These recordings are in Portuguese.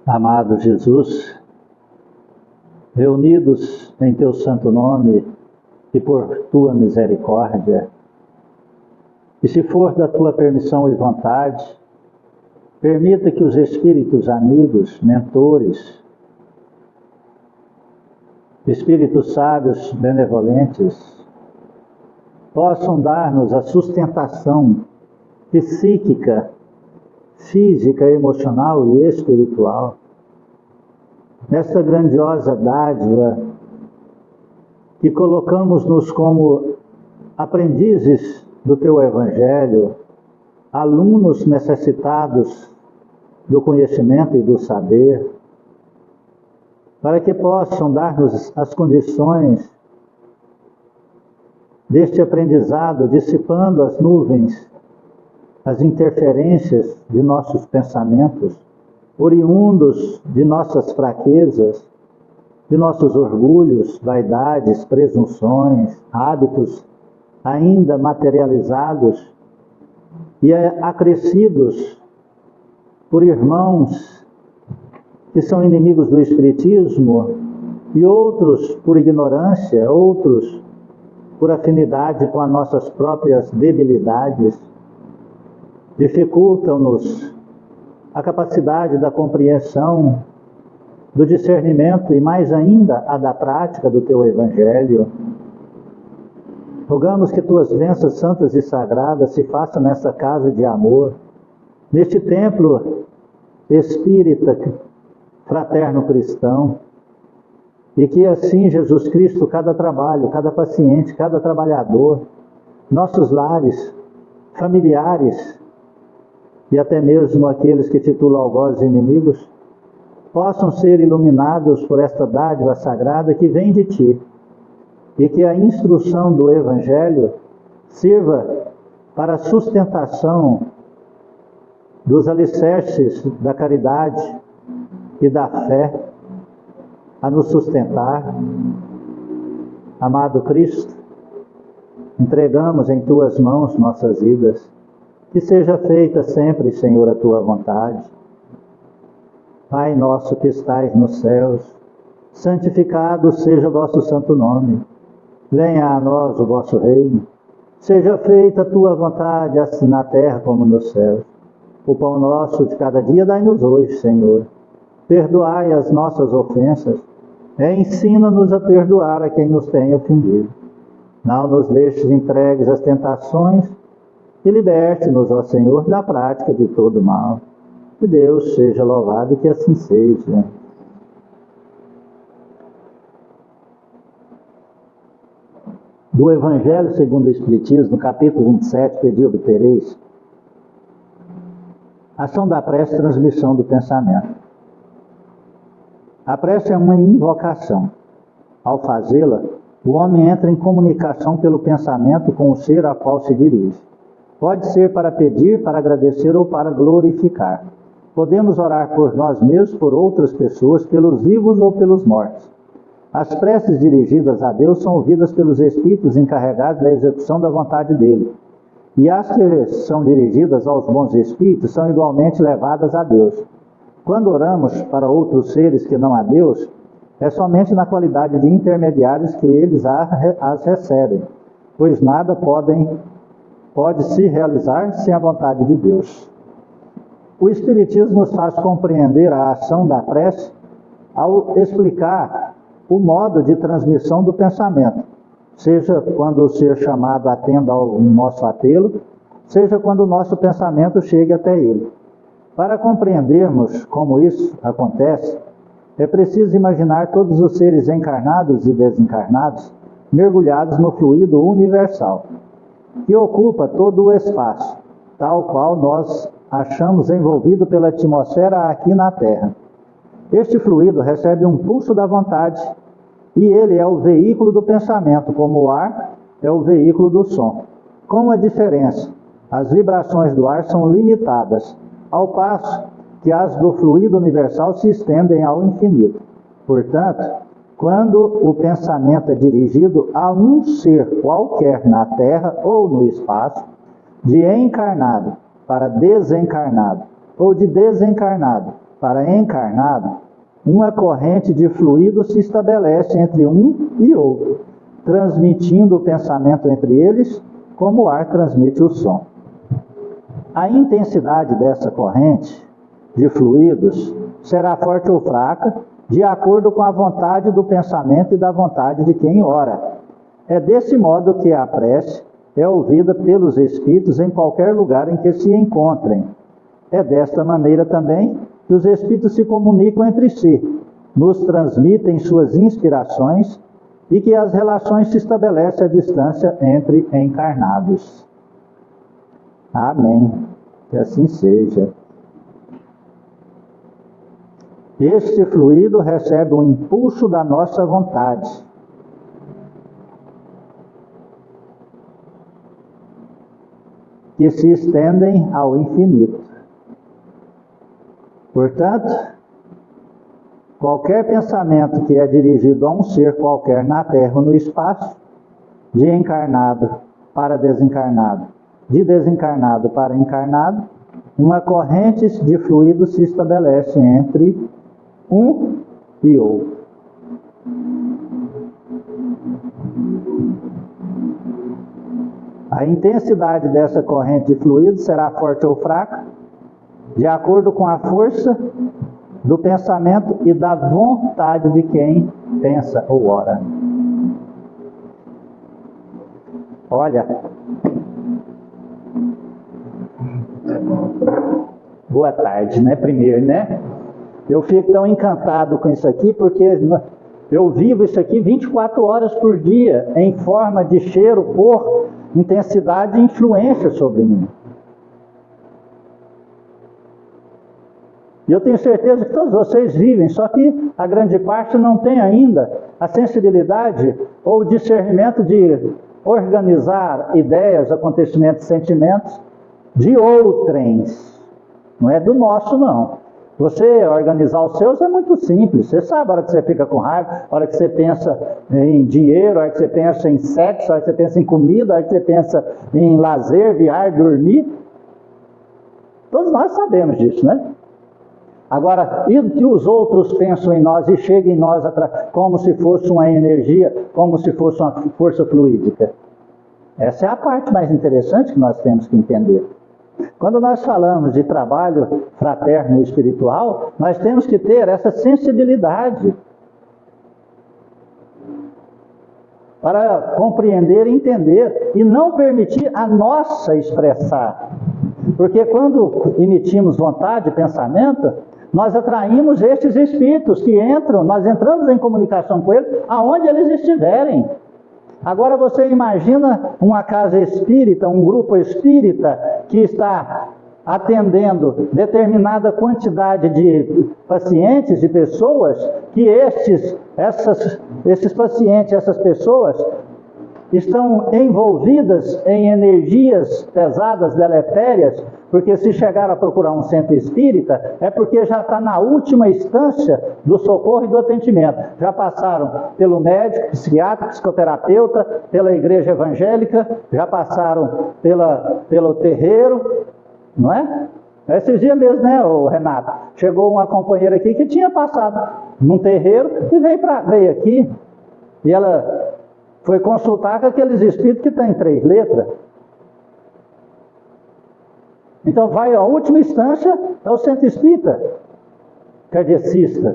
Amado Jesus, reunidos em teu santo nome e por tua misericórdia, e se for da tua permissão e vontade, permita que os espíritos amigos, mentores, espíritos sábios, benevolentes, possam dar-nos a sustentação psíquica, física, emocional e espiritual, nesta grandiosa dádiva que colocamos-nos como aprendizes do teu Evangelho, alunos necessitados do conhecimento e do saber, para que possam dar-nos as condições deste aprendizado, dissipando as nuvens, as interferências de nossos pensamentos, oriundos de nossas fraquezas, de nossos orgulhos, vaidades, presunções, hábitos ainda materializados e acrescidos por irmãos que são inimigos do Espiritismo e outros por ignorância, outros por afinidade com as nossas próprias debilidades, dificultam-nos a capacidade da compreensão, do discernimento e mais ainda a da prática do teu Evangelho. Rogamos que tuas bênçãos santas e sagradas se façam nessa casa de amor, neste templo espírita, fraterno cristão, e que assim, Jesus Cristo, cada trabalho, cada paciente, cada trabalhador, nossos lares, familiares e até mesmo aqueles que titulam algozes inimigos, possam ser iluminados por esta dádiva sagrada que vem de ti, e que a instrução do Evangelho sirva para a sustentação dos alicerces da caridade e da fé a nos sustentar. Amado Cristo, entregamos em tuas mãos nossas vidas, que seja feita sempre, Senhor, a tua vontade. Pai nosso que estais nos céus, santificado seja o vosso santo nome. Venha a nós o vosso reino. Seja feita a tua vontade, assim na terra como nos céus. O pão nosso de cada dia dai-nos hoje, Senhor. Perdoai as nossas ofensas, e ensina-nos a perdoar a quem nos tem ofendido. Não nos deixes entregues às tentações, e liberte-nos, ó Senhor, da prática de todo mal. Que Deus seja louvado e que assim seja. Do Evangelho segundo o Espiritismo, no capítulo 27, pedi obtereis, ação da prece, transmissão do pensamento. A prece é uma invocação. Ao fazê-la, o homem entra em comunicação pelo pensamento com o ser a qual se dirige. Pode ser para pedir, para agradecer ou para glorificar. Podemos orar por nós mesmos, por outras pessoas, pelos vivos ou pelos mortos. As preces dirigidas a Deus são ouvidas pelos espíritos encarregados da execução da vontade dele. E as que são dirigidas aos bons espíritos são igualmente levadas a Deus. Quando oramos para outros seres que não a Deus, é somente na qualidade de intermediários que eles as recebem, pois nada pode se realizar sem a vontade de Deus. O Espiritismo nos faz compreender a ação da prece ao explicar o modo de transmissão do pensamento, seja quando o ser chamado atenda ao nosso apelo, seja quando o nosso pensamento chegue até ele. Para compreendermos como isso acontece, é preciso imaginar todos os seres encarnados e desencarnados mergulhados no fluido universal, que ocupa todo o espaço, tal qual nós achamos envolvido pela atmosfera aqui na Terra. Este fluido recebe um pulso da vontade, e ele é o veículo do pensamento, como o ar é o veículo do som. Com a diferença, as vibrações do ar são limitadas, ao passo que as do fluido universal se estendem ao infinito. Portanto, quando o pensamento é dirigido a um ser qualquer na Terra ou no espaço, de encarnado para desencarnado, ou de desencarnado para encarnado, uma corrente de fluido se estabelece entre um e outro, transmitindo o pensamento entre eles, como o ar transmite o som. A intensidade dessa corrente de fluidos será forte ou fraca, de acordo com a vontade do pensamento e da vontade de quem ora. É desse modo que a prece é ouvida pelos espíritos em qualquer lugar em que se encontrem. É desta maneira também que os espíritos se comunicam entre si, nos transmitem suas inspirações e que as relações se estabelecem à distância entre encarnados. Amém. Que assim seja. Este fluido recebe o impulso da nossa vontade. Que se estendem ao infinito. Portanto, qualquer pensamento que é dirigido a um ser qualquer na Terra ou no espaço, de encarnado para desencarnado, de desencarnado para encarnado, uma corrente de fluido se estabelece entre um e outro. A intensidade dessa corrente de fluido será forte ou fraca, de acordo com a força do pensamento e da vontade de quem pensa ou ora. Olha, boa tarde, né? Primeiro, né? Eu fico tão encantado com isso aqui, porque eu vivo isso aqui 24 horas por dia, em forma de cheiro, cor, intensidade e influência sobre mim. E eu tenho certeza que todos vocês vivem, só que a grande parte não tem ainda a sensibilidade ou o discernimento de organizar ideias, acontecimentos, sentimentos de outrens. Não é do nosso, não. Você organizar os seus é muito simples. Você sabe a hora que você fica com raiva, a hora que você pensa em dinheiro, a hora que você pensa em sexo, a hora que você pensa em comida, a hora que você pensa em lazer, viajar, dormir. Todos nós sabemos disso, né? Agora, e o que os outros pensam em nós e chegam em nós como se fosse uma energia, como se fosse uma força fluídica? Essa é a parte mais interessante que nós temos que entender. Quando nós falamos de trabalho fraterno e espiritual, nós temos que ter essa sensibilidade para compreender e entender e não permitir a nossa expressar. Porque quando emitimos vontade, pensamento, nós atraímos estes espíritos que entram, nós entramos em comunicação com eles, aonde eles estiverem. Agora você imagina uma casa espírita, um grupo espírita que está atendendo determinada quantidade de pacientes, de pessoas, que esses pacientes, essas pessoas, estão envolvidas em energias pesadas, deletérias, porque se chegar a procurar um centro espírita, é porque já está na última instância do socorro e do atendimento. Já passaram pelo médico, psiquiatra, psicoterapeuta, pela igreja evangélica, já passaram pelo terreiro, não é? Esses dias mesmo, né, o Renato? Chegou uma companheira aqui que tinha passado num terreiro e veio aqui, e ela foi consultar com aqueles espíritos que estão em 3 letras. Então vai, a última instância é o centro espírita, kardecista.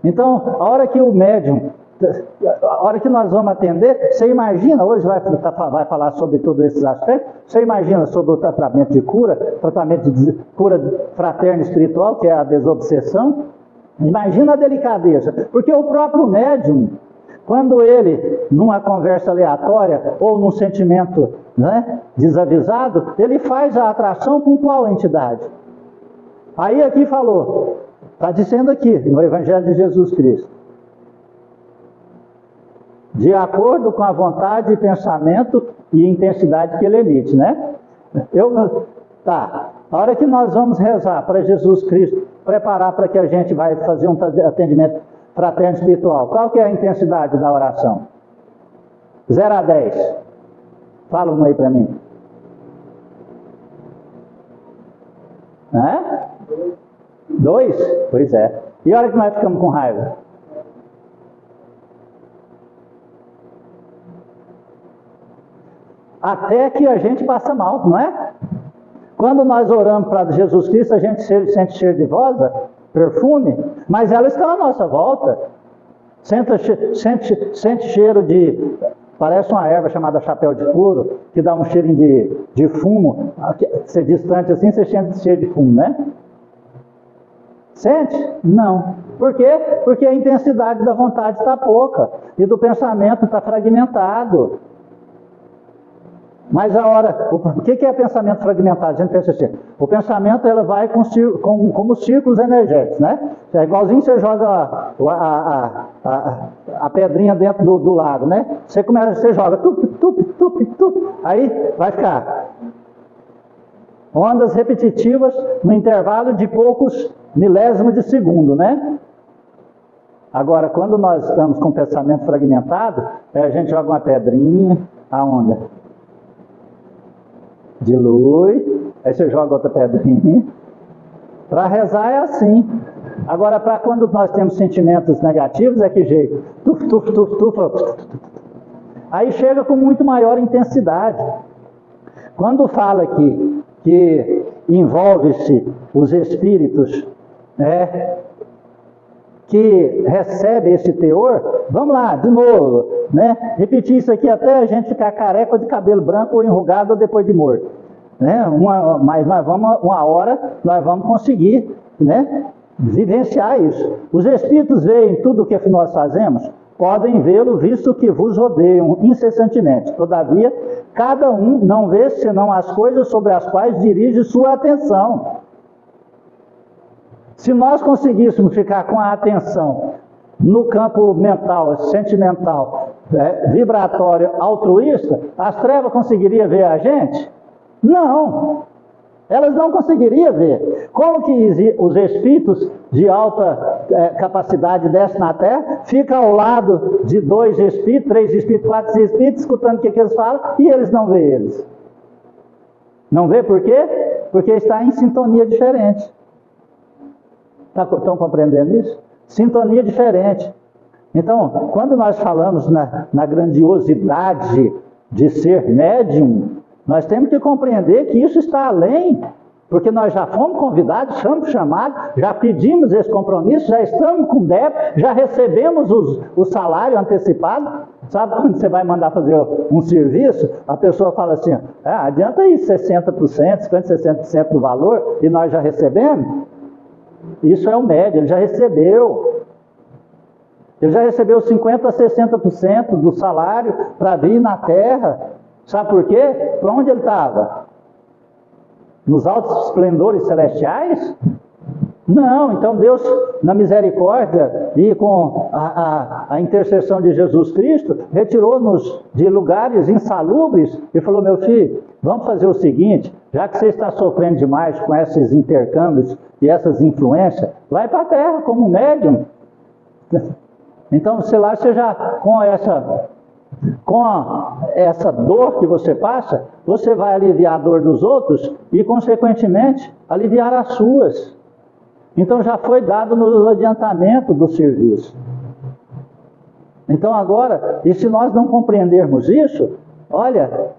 Então, a hora que o médium, a hora que nós vamos atender, você imagina, hoje vai falar sobre todos esses aspectos, você imagina sobre o tratamento de cura fraterna espiritual, que é a desobsessão. Imagina a delicadeza, porque o próprio médium, quando ele, numa conversa aleatória ou num sentimento, né, desavisado, ele faz a atração com qual entidade? Aí aqui falou, está dizendo aqui, no Evangelho de Jesus Cristo, de acordo com a vontade, pensamento e intensidade que ele emite, né? A hora que nós vamos rezar para Jesus Cristo, preparar para que a gente vai fazer um atendimento fraterno espiritual, qual que é a intensidade da oração? 0 a 10. Fala um aí para mim. 2? Pois é. E a hora que nós ficamos com raiva? Até que a gente passa mal, não é? Quando nós oramos para Jesus Cristo, a gente sente cheiro de rosa, perfume, mas ela está à nossa volta. Sente cheiro de... Parece uma erva chamada chapéu de couro, que dá um cheirinho de fumo. Você distante assim, você sente cheiro de fumo, né? Sente? Não. Por quê? Porque a intensidade da vontade está pouca. E do pensamento está fragmentado. Mas a hora... O que é pensamento fragmentado? A gente pensa assim, o pensamento ela vai como círculos energéticos, né? É igualzinho você joga a pedrinha dentro do lago, né? Você joga tup, aí vai ficar ondas repetitivas no intervalo de poucos milésimos de segundo, né? Agora, quando nós estamos com pensamento fragmentado, a gente joga uma pedrinha, a onda dilui, aí você joga outra pedrinha. Para rezar é assim. Agora, para quando nós temos sentimentos negativos, é que jeito? Aí chega com muito maior intensidade. Quando fala aqui que envolve-se os espíritos, né, que recebe esse teor, vamos lá, de novo, né? Repetir isso aqui até a gente ficar careca ou de cabelo branco ou enrugado ou depois de morto, né? Mas nós vamos, uma hora nós vamos conseguir, né, vivenciar isso. Os espíritos veem tudo o que nós fazemos, podem vê-lo visto que vos rodeiam incessantemente. Todavia, cada um não vê senão as coisas sobre as quais dirige sua atenção. Se nós conseguíssemos ficar com a atenção no campo mental, sentimental, vibratório, altruísta, as trevas conseguiriam ver a gente? Não! Elas não conseguiriam ver. Como que os espíritos de alta capacidade descem na Terra, ficam ao lado de 2 espíritos, 3 espíritos, 4 espíritos, escutando o que eles falam, e eles não veem eles? Não vê por quê? Porque está em sintonia diferente. Estão compreendendo isso? Sintonia diferente. Então, quando nós falamos na grandiosidade de ser médium, nós temos que compreender que isso está além, porque nós já fomos convidados, fomos chamados, já pedimos esse compromisso, já estamos com débito, já recebemos o salário antecipado. Sabe quando você vai mandar fazer um serviço, a pessoa fala assim, adianta aí 60%, 50%, 60% do valor, e nós já recebemos? Isso é o médio, ele já recebeu. Ele já recebeu 50% a 60% do salário para vir na Terra. Sabe por quê? Para onde ele estava? Nos altos esplendores celestiais? Não, então Deus, na misericórdia e com a intercessão de Jesus Cristo, retirou-nos de lugares insalubres e falou, meu filho, vamos fazer o seguinte, já que você está sofrendo demais com esses intercâmbios e essas influências, vai para a Terra como médium. Então, sei lá, você já, com essa dor que você passa, você vai aliviar a dor dos outros e, consequentemente, aliviar as suas. Então já foi dado no adiantamento do serviço. Então agora, e se nós não compreendermos isso, olha,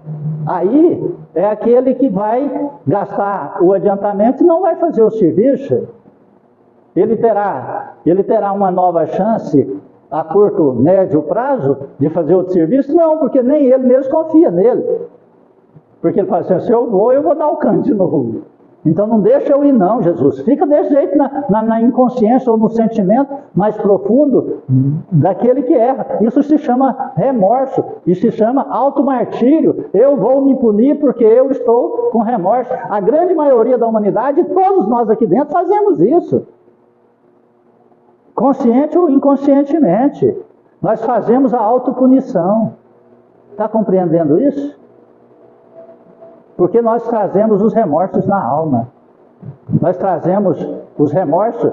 aí é aquele que vai gastar o adiantamento e não vai fazer o serviço. Ele terá uma nova chance a curto, médio prazo de fazer outro serviço? Não, porque nem ele mesmo confia nele. Porque ele fala assim, se eu vou dar o canto de novo. Então não deixa eu ir não, Jesus. Fica desse jeito na inconsciência ou no sentimento mais profundo daquele que erra. Isso se chama remorso, isso se chama automartírio. Eu vou me punir porque eu estou com remorso. A grande maioria da humanidade, todos nós aqui dentro, fazemos isso. Consciente ou inconscientemente. Nós fazemos a autopunição. Está compreendendo isso? Porque nós trazemos os remorsos na alma. Nós trazemos os remorsos,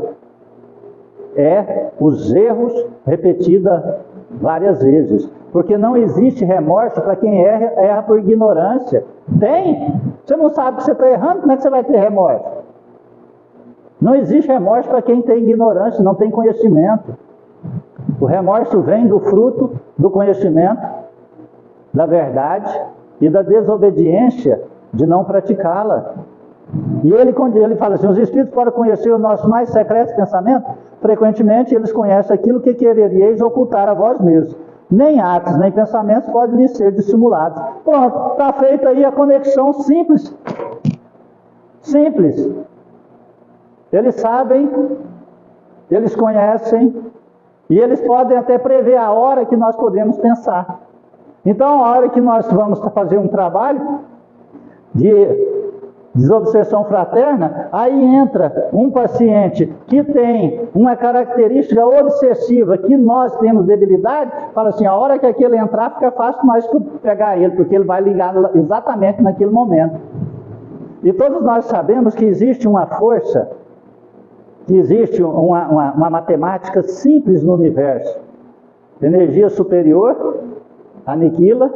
os erros repetidos várias vezes. Porque não existe remorso para quem erra por ignorância. Tem? Você não sabe que você está errando, como é que você vai ter remorso? Não existe remorso para quem tem ignorância, não tem conhecimento. O remorso vem do fruto do conhecimento, da verdade e da desobediência de não praticá-la. E quando ele fala assim, os Espíritos podem conhecer os nossos mais secretos pensamentos, frequentemente eles conhecem aquilo que quereríeis ocultar a vós mesmos. Nem atos, nem pensamentos podem lhes ser dissimulados. Pronto, está feita aí a conexão simples. Simples. Eles sabem, eles conhecem, e eles podem até prever a hora que nós podemos pensar. Então, a hora que nós vamos fazer um trabalho de desobsessão fraterna, aí entra um paciente que tem uma característica obsessiva, que nós temos debilidade, fala assim, a hora que aquele entrar, fica fácil nós pegar ele, porque ele vai ligar exatamente naquele momento. E todos nós sabemos que existe uma força, que existe uma matemática simples no universo. Energia superior aniquila,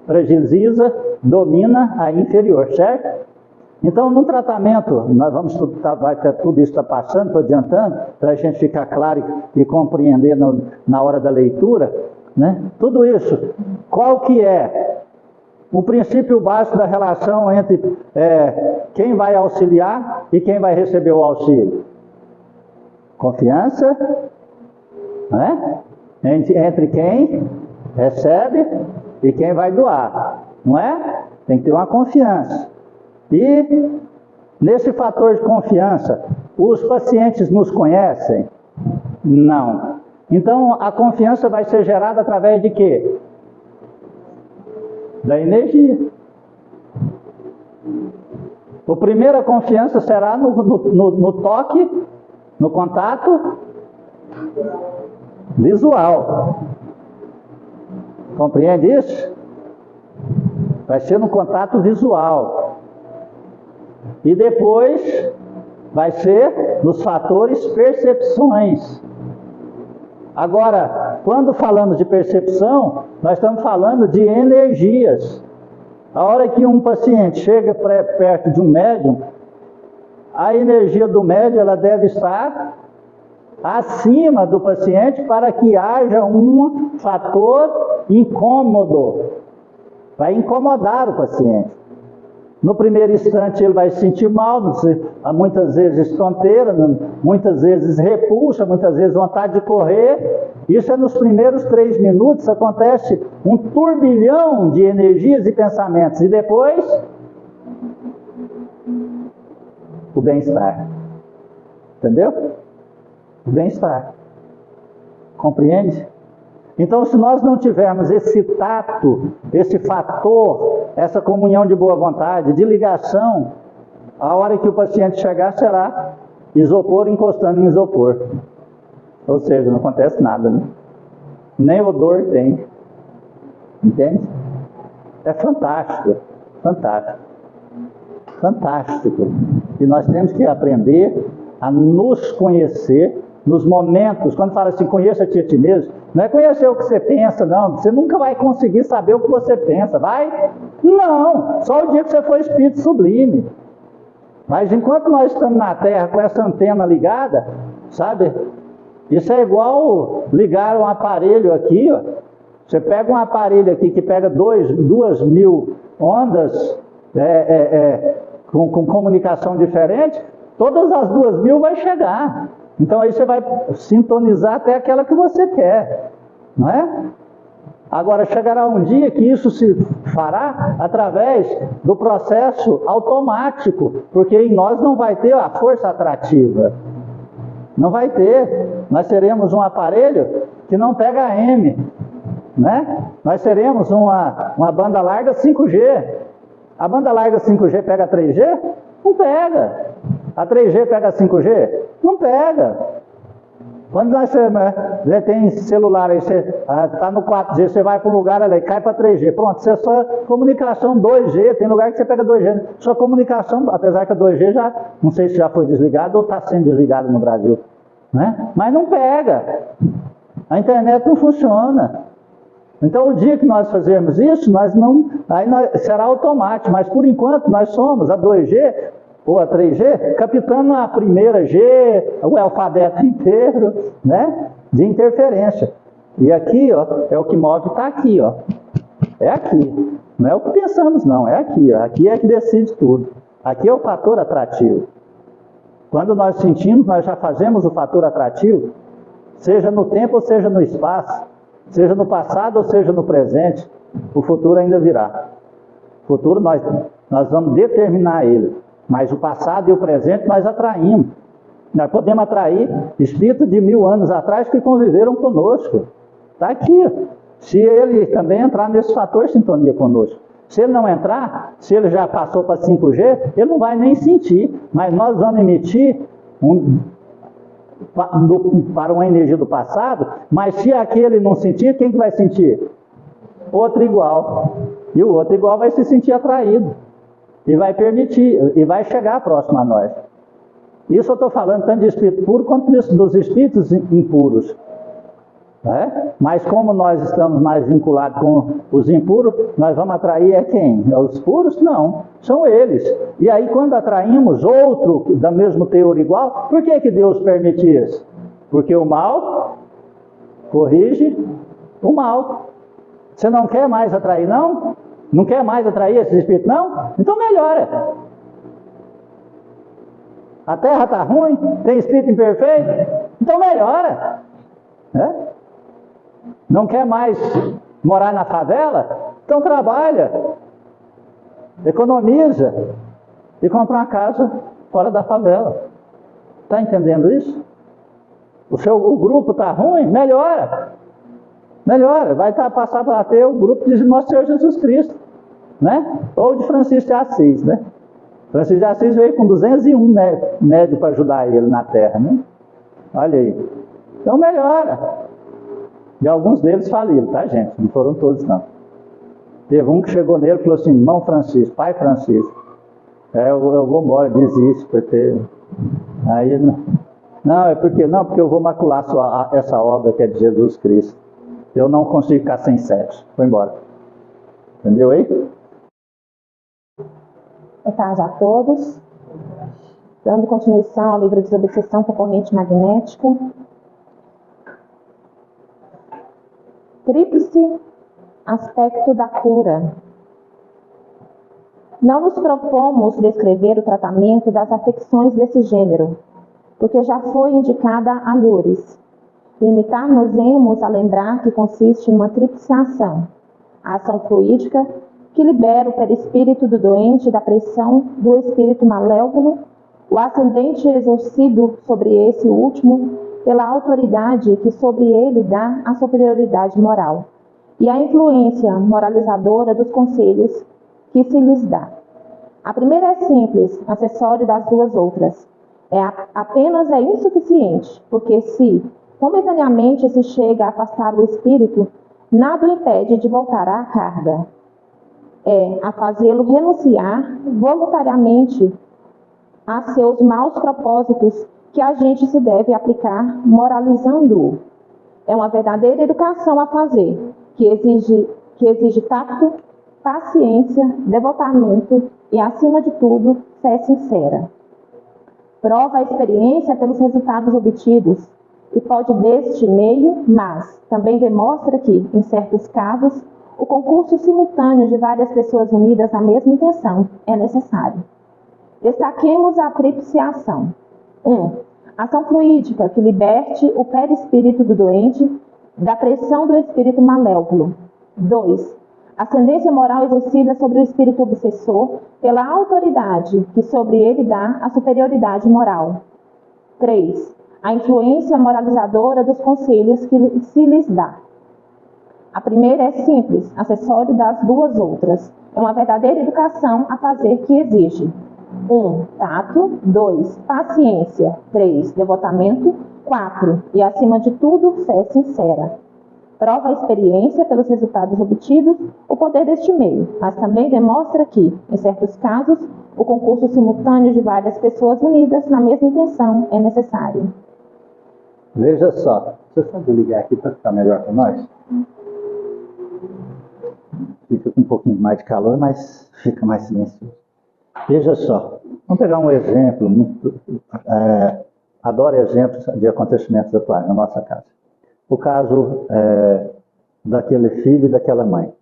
fragiliza, domina a inferior, certo? Então, num tratamento, nós vamos vai ter tudo isso está passando, estou adiantando, para a gente ficar claro e compreender na hora da leitura, né? Tudo isso, qual que é o princípio básico da relação entre quem vai auxiliar e quem vai receber o auxílio? Confiança, né? Entre quem recebe e quem vai doar, não é? Tem que ter uma confiança. E nesse fator de confiança, os pacientes nos conhecem? Não. Então a confiança vai ser gerada através de quê? Da energia. A primeira confiança será no toque, no contato visual. Compreende isso? Vai ser no contato visual. E depois vai ser nos fatores percepções. Agora, quando falamos de percepção, nós estamos falando de energias. A hora que um paciente chega perto de um médium, a energia do médium ela deve estar acima do paciente para que haja um fator incômodo. Vai incomodar o paciente. No primeiro instante ele vai se sentir mal, muitas vezes tonteira, muitas vezes repulsa, muitas vezes vontade de correr. Isso é nos primeiros 3 minutos, acontece um turbilhão de energias e pensamentos. E depois, o bem-estar. Entendeu? O bem-estar. Compreende? Então, se nós não tivermos esse tato, esse fator, essa comunhão de boa vontade, de ligação, a hora que o paciente chegar será isopor encostando em isopor. Ou seja, não acontece nada, né? Nem odor tem. Entende? É fantástico, fantástico. Fantástico. E nós temos que aprender a nos conhecer nos momentos, quando fala assim, conheça-te a ti mesmo, não é conhecer o que você pensa, não. Você nunca vai conseguir saber o que você pensa, vai? Não, só o dia que você for espírito sublime. Mas enquanto nós estamos na Terra com essa antena ligada, sabe? Isso é igual ligar um aparelho aqui, ó. Você pega um aparelho aqui que pega 2.000 ondas com comunicação diferente, todas as 2.000 vai chegar. Então aí você vai sintonizar até aquela que você quer, não é? Agora chegará um dia que isso se fará através do processo automático, porque em nós não vai ter a força atrativa. Não vai ter. Nós teremos um aparelho que não pega AM, né? Nós teremos uma banda larga 5G. A banda larga 5G pega 3G? Não pega. A 3G pega 5G? Não pega. Quando nós tem celular aí, você está no 4G, você vai para um lugar ali, cai para 3G. Pronto, isso é só comunicação 2G. Tem lugar que você pega 2G. Só comunicação, apesar que a 2G já, não sei se já foi desligado ou está sendo desligado no Brasil, né? Mas não pega. A internet não funciona. Então, o dia que nós fazermos isso, será automático. Mas, por enquanto, nós somos a 2G, ou a 3G, captando a primeira G, o alfabeto inteiro, né? De interferência. E aqui, ó, é o que move, está aqui, ó. É aqui. Não é o que pensamos, não. É aqui, ó. Aqui é que decide tudo. Aqui é o fator atrativo. Quando nós sentimos, nós já fazemos o fator atrativo, seja no tempo ou seja no espaço, seja no passado ou seja no presente, o futuro ainda virá. O futuro nós vamos determinar ele, mas o passado e o presente nós atraímos. Nós podemos atrair espíritos de 1000 anos atrás que conviveram conosco. Está aqui. Se ele também entrar nesse fator sintonia conosco. Se ele não entrar, se ele já passou para 5G, ele não vai nem sentir. Mas nós vamos emitir para uma energia do passado, mas se aquele não sentir, quem que vai sentir? Outro igual. E o outro igual vai se sentir atraído. E vai permitir, e vai chegar próximo a nós. Isso eu estou falando tanto de espírito puro quanto dos espíritos impuros. Né? Mas como nós estamos mais vinculados com os impuros, nós vamos atrair é quem? Os puros? Não, são eles. E aí quando atraímos outro da mesmo teor igual, por que Deus permite isso? Porque o mal corrige o mal. Você não quer mais atrair, não? Não quer mais atrair esses espíritos, não? Então melhora. A terra está ruim, tem espírito imperfeito, então melhora. Né? Não quer mais morar na favela? Então trabalha, economiza e compra uma casa fora da favela. Está entendendo isso? O grupo está ruim? Melhora. Melhora. Vai passar para ter o grupo de Nosso Senhor Jesus Cristo. Né? Ou de Francisco de Assis. Né? Francisco de Assis veio com 201 médios para ajudar ele na terra. Né? Olha aí. Então melhora. E alguns deles faliram, tá, gente? Não foram todos, não. Teve um que chegou nele e falou assim: irmão Francisco, pai Francisco, eu vou embora, desiste, porque... Aí, não, é porque eu vou macular essa obra que é de Jesus Cristo. Eu não consigo ficar sem sexo. Foi embora. Entendeu aí? Boa tarde a todos. Dando continuação ao livro Desobsessão por Corrente Magnética. Tríplice aspecto da cura. Não nos propomos descrever o tratamento das afecções desse gênero, porque já foi indicada a Loures. Limitar-nos-emos a lembrar que consiste em uma tríplice ação: a ação fluídica, que libera o perispírito do doente da pressão do espírito malévolo, o ascendente exercido sobre esse último pela autoridade que sobre ele dá a superioridade moral, e a influência moralizadora dos conselhos que se lhes dá. A primeira é simples, acessório das duas outras. Apenas é insuficiente, porque se momentaneamente se chega a afastar o espírito, nada o impede de voltar à carga. A fazê-lo renunciar voluntariamente a seus maus propósitos, que a gente se deve aplicar moralizando-o. É uma verdadeira educação a fazer, que exige tato, paciência, devotamento e, acima de tudo, fé sincera. Prova a experiência pelos resultados obtidos, e pode deste meio, mas também demonstra que, em certos casos, o concurso simultâneo de várias pessoas unidas na mesma intenção é necessário. Destaquemos a tríplice ação. 1. Ação fluídica, que liberte o perispírito do doente da pressão do espírito malévolo. 2. Ascendência moral exercida sobre o espírito obsessor pela autoridade que sobre ele dá a superioridade moral. 3. A influência moralizadora dos conselhos que se lhes dá. A primeira é simples, acessório das duas outras. É uma verdadeira educação a fazer que exige: 1. Tato. 2. Paciência. 3. Devotamento. 4. E, acima de tudo, fé sincera. Prova a experiência pelos resultados obtidos o poder deste meio, mas também demonstra que, em certos casos, o concurso simultâneo de várias pessoas unidas na mesma intenção é necessário. Veja só, você pode ligar aqui para ficar melhor para nós? Fica com um pouquinho mais de calor, mas fica mais silencioso. Veja só, vamos pegar um exemplo, adoro exemplos de acontecimentos atuais na nossa casa. O caso daquele filho e daquela mãe.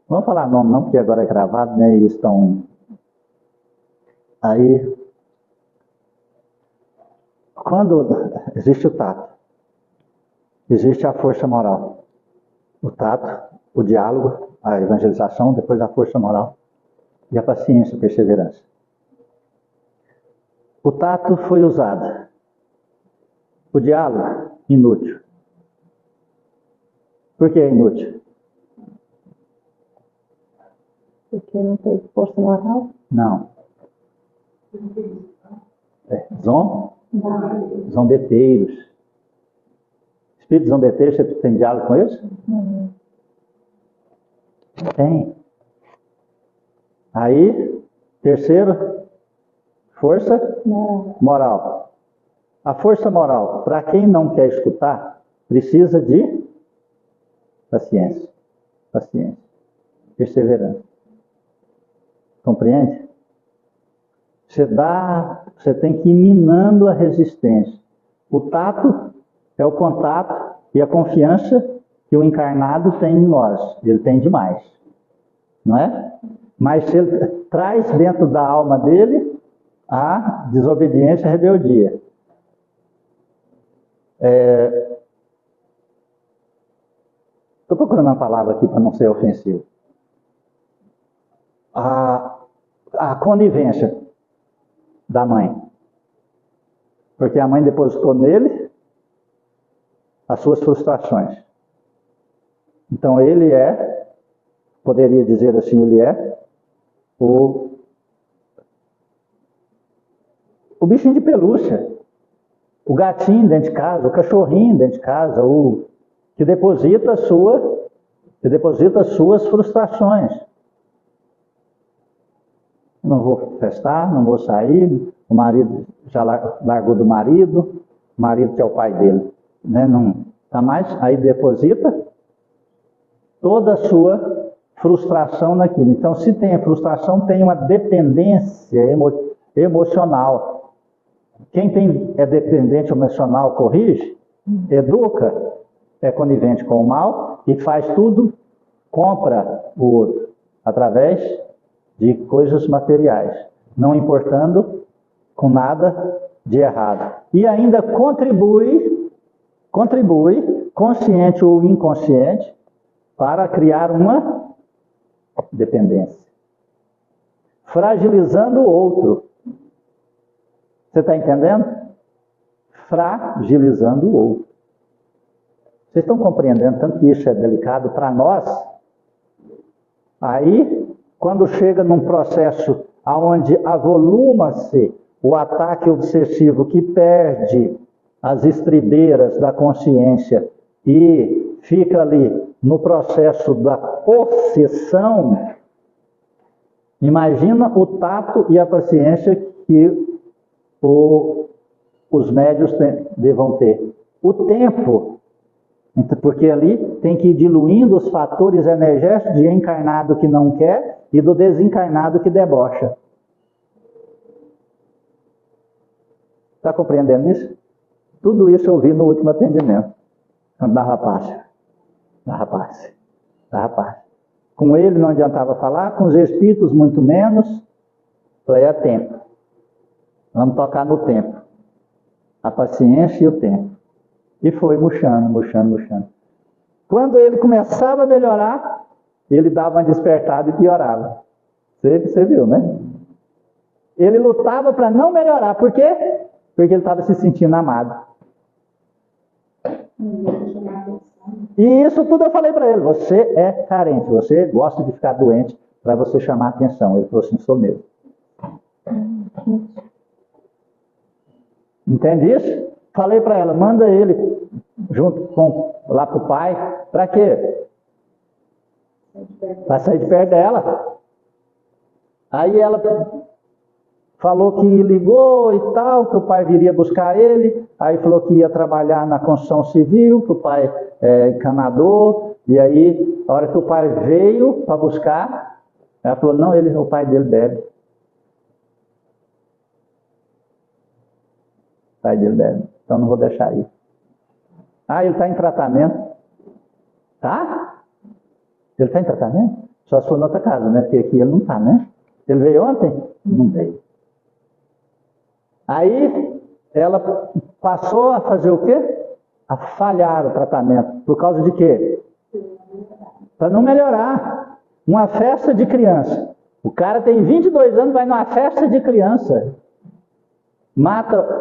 Vamos falar nome não, porque agora é gravado, né, e estão... Aí, quando existe o tato, existe a força moral. O tato, o diálogo, a evangelização, depois a força moral e a paciência, a perseverança. O tato foi usado. O diálogo, inútil. Por que é inútil? Porque não teve força moral? Não. Zombeteiros. Espíritos zombeteiros, você tem diálogo com eles? Uhum. Tem. Aí, terceiro, força moral. A força moral, para quem não quer escutar, precisa de paciência. Paciência. Perseverança. Compreende? Você tem que ir minando a resistência. O tato é o contato e a confiança que o encarnado tem em nós. Ele tem demais. Não é? Mas ele traz dentro da alma dele a desobediência e a rebeldia. Estou procurando uma palavra aqui para não ser ofensivo. A conivência da mãe. Porque a mãe depositou nele as suas frustrações. Então ele poderia dizer assim, ele é o bichinho de pelúcia, o gatinho dentro de casa, o cachorrinho dentro de casa, que deposita as suas frustrações. Não vou festar, não vou sair, o marido já largou do marido, o marido que é o pai dele, né? Não tá mais, aí deposita toda a sua frustração naquilo. Então, se tem a frustração, tem uma dependência emocional. Quem é dependente emocional corrige, educa, é conivente com o mal e faz tudo, compra o outro, através de coisas materiais, não importando com nada de errado. E ainda contribui, consciente ou inconsciente, para criar uma dependência. Fragilizando o outro. Você está entendendo? Fragilizando o outro. Vocês estão compreendendo tanto que isso é delicado para nós? Aí, quando chega num processo onde avoluma-se o ataque obsessivo que perde as estribeiras da consciência e fica ali no processo da possessão, imagina o tato e a paciência que os médios devam ter. O tempo, porque ali tem que ir diluindo os fatores energéticos de encarnado que não quer e do desencarnado que debocha. Está compreendendo isso? Tudo isso eu vi no último atendimento da rapaz. Com ele não adiantava falar, com os espíritos muito menos. Falei, é tempo. Vamos tocar no tempo. A paciência e o tempo. E foi murchando. Quando ele começava a melhorar, ele dava uma despertada e piorava. Você viu, né? Ele lutava para não melhorar. Por quê? Porque ele estava se sentindo amado. E isso tudo eu falei para ele. Você é carente, você gosta de ficar doente para você chamar a atenção. Ele falou assim, sou mesmo. Entende isso? Falei para ela, manda ele junto lá para o pai. Para quê? Para sair de perto dela. Aí ela falou que ligou e tal, que o pai viria buscar ele. Aí falou que ia trabalhar na construção civil, que o pai é encanador. E aí, a hora que o pai veio para buscar, ela falou, não, o pai dele bebe. pai dele bebe, então não vou deixar ir. Ah, ele está em tratamento. Tá? Ele está em tratamento? Só se for na outra casa, né? Porque aqui ele não está, né? Ele veio ontem? Não veio. Aí, ela passou a fazer o quê? A falhar o tratamento. Por causa de quê? Para não melhorar. Uma festa de criança. O cara tem 22 anos, vai numa festa de criança.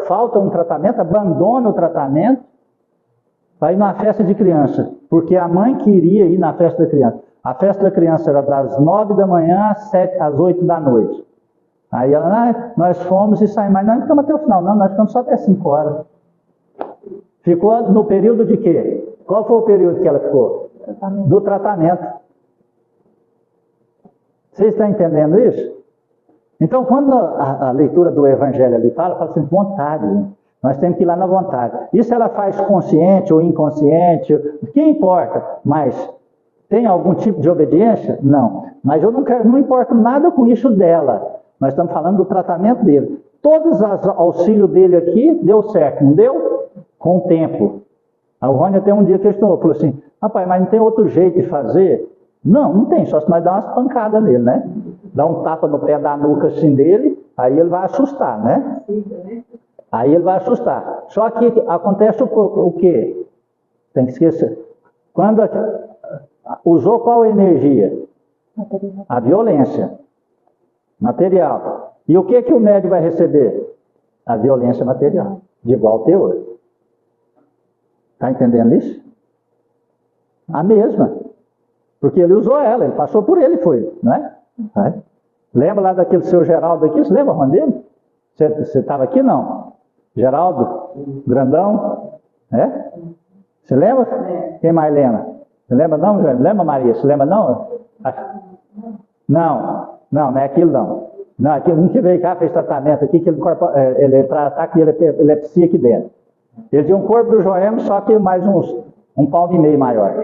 Falta um tratamento, abandona o tratamento, vai numa festa de criança. Porque a mãe queria ir na festa da criança. A festa da criança era das 9 da manhã às 8 da noite. Aí ela, nós fomos e saímos, mas nós não ficamos até o final, não, nós ficamos só até 5 horas. Ficou no período de quê? Qual foi o período que ela ficou? Do tratamento. Vocês estão entendendo isso? Então, quando a leitura do Evangelho ali fala assim, vontade. Nós temos que ir lá na vontade. Isso ela faz consciente ou inconsciente, o que importa? Mas tem algum tipo de obediência? Não. Mas eu não importo nada com isso dela. Nós estamos falando do tratamento dele. Todos os auxílios dele aqui deu certo, não deu? Com o tempo. A Rônia até um dia questionou, falou assim, rapaz, mas não tem outro jeito de fazer? Não tem, só se nós dar umas pancadas nele, né? Dá um tapa no pé da nuca assim dele, aí ele vai assustar, né? Aí ele vai assustar. Só que acontece o quê? Tem que esquecer. Quando usou qual energia? A violência. Material. E o que o médium vai receber? A violência material. De igual teor. Está entendendo isso? A mesma. Porque ele usou ela, ele passou por ele, foi, não é? Lembra lá daquele seu Geraldo aqui? Você lembra, dele? Você estava aqui, não? Geraldo? Grandão? É? Você lembra? Quem mais lembra? Você lembra não, João? Lembra, Maria? Você lembra não? Não é aquilo não. Não, aquele um que veio cá, fez tratamento aqui, que ele trata com epilepsia aqui dentro. Ele tinha um corpo do Joel, só que mais um palmo e meio maior.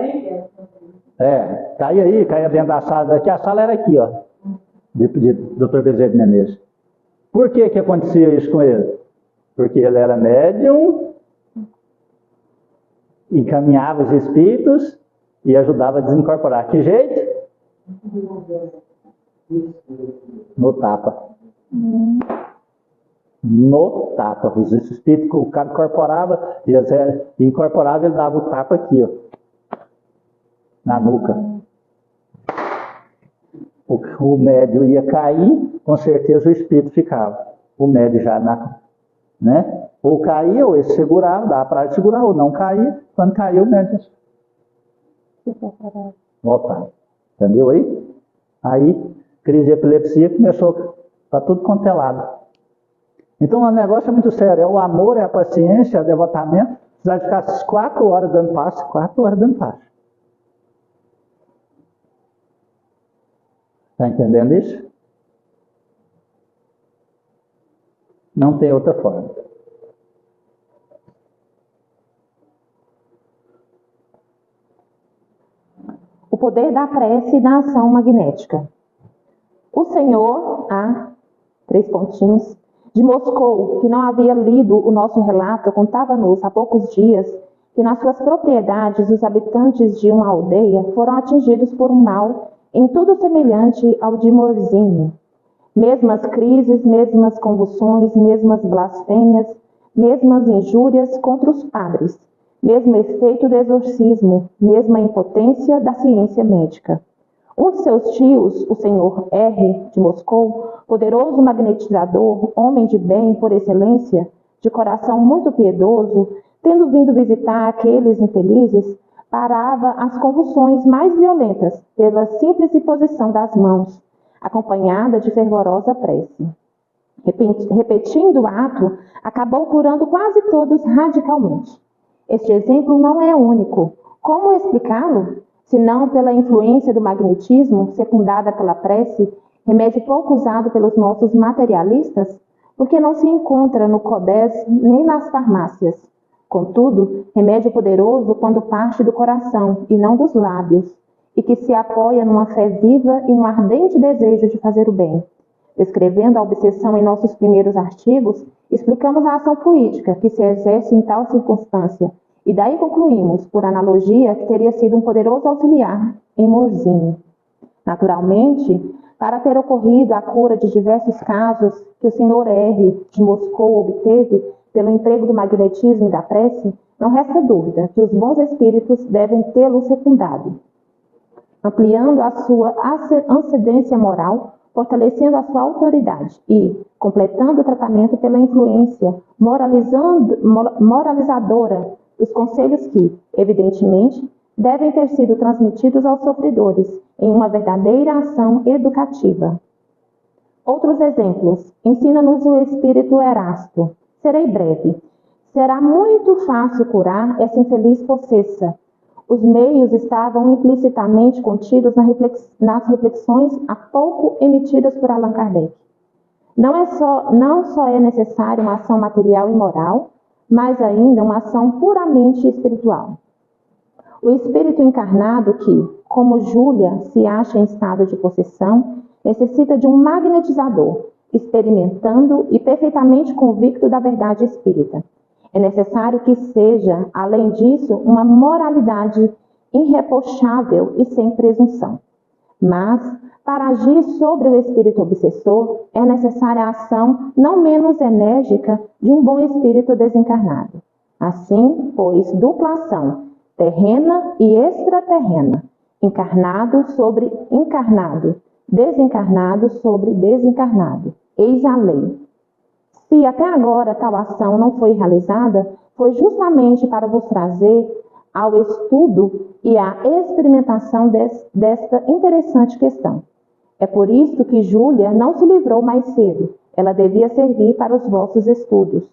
Caía dentro da sala daqui. A sala era aqui, ó, de Dr. Bezerra de Menezes. Por que acontecia isso com ele? Porque ele era médium, encaminhava os espíritos e ajudava a desincorporar. Que jeito? No tapa. No tapa. Os espíritos, o cara incorporava, ele dava o tapa aqui, ó, na nuca. O médium ia cair, com certeza o espírito ficava. O médium já né? Ou caía, ou ele segurava, dava para segurar, ou não caía. Quando caiu, o médium voltava. Entendeu aí? Aí, crise de epilepsia começou para tudo quanto é lado. Então, o negócio é muito sério. É o amor, é a paciência, é o devotamento. Você vai ficar 4 horas dando passo, 4 horas dando passo. Está entendendo isso? Não tem outra forma. O poder da prece e da ação magnética. O senhor, 3 pontinhos, de Moscou, que não havia lido o nosso relato, contava-nos há poucos dias que nas suas propriedades os habitantes de uma aldeia foram atingidos por um mal em tudo semelhante ao de Morzinho. Mesmas crises, mesmas convulsões, mesmas blasfêmias, mesmas injúrias contra os padres, mesmo efeito do exorcismo, mesma impotência da ciência médica. Um de seus tios, o senhor R. de Moscou, poderoso magnetizador, homem de bem por excelência, de coração muito piedoso, tendo vindo visitar aqueles infelizes, parava as convulsões mais violentas pela simples imposição das mãos, acompanhada de fervorosa prece. Repetindo o ato, acabou curando quase todos radicalmente. Este exemplo não é único. Como explicá-lo? Se não pela influência do magnetismo, secundada pela prece, remédio pouco usado pelos nossos materialistas, porque não se encontra no CODES nem nas farmácias. Contudo, remédio poderoso quando parte do coração e não dos lábios, e que se apoia numa fé viva e num ardente desejo de fazer o bem. Descrevendo a obsessão em nossos primeiros artigos, explicamos a ação fluídica que se exerce em tal circunstância, e daí concluímos, por analogia, que teria sido um poderoso auxiliar em Morzine. Naturalmente, para ter ocorrido a cura de diversos casos que o Sr. R. de Moscou obteve pelo emprego do magnetismo e da prece, não resta dúvida que os bons espíritos devem tê-lo secundado, ampliando a sua ascendência moral, fortalecendo a sua autoridade e completando o tratamento pela influência moralizadora dos conselhos que, evidentemente, devem ter sido transmitidos aos sofredores em uma verdadeira ação educativa. Outros exemplos. Ensina-nos o espírito Erasto. Serei breve. Será muito fácil curar essa infeliz possessa. Os meios estavam implicitamente contidos nas reflexões há pouco emitidas por Allan Kardec. Não só é necessária uma ação material e moral, mas ainda uma ação puramente espiritual. O espírito encarnado que, como Júlia se acha em estado de possessão, necessita de um magnetizador, experimentando e perfeitamente convicto da verdade espírita. É necessário que seja, além disso, uma moralidade irreprochável e sem presunção. Mas, para agir sobre o espírito obsessor, é necessária a ação não menos enérgica de um bom espírito desencarnado. Assim, pois, dupla ação, terrena e extraterrena, encarnado sobre encarnado, desencarnado sobre desencarnado. Eis a lei. Se até agora tal ação não foi realizada, foi justamente para vos trazer ao estudo e à experimentação desta interessante questão. É por isso que Júlia não se livrou mais cedo. Ela devia servir para os vossos estudos.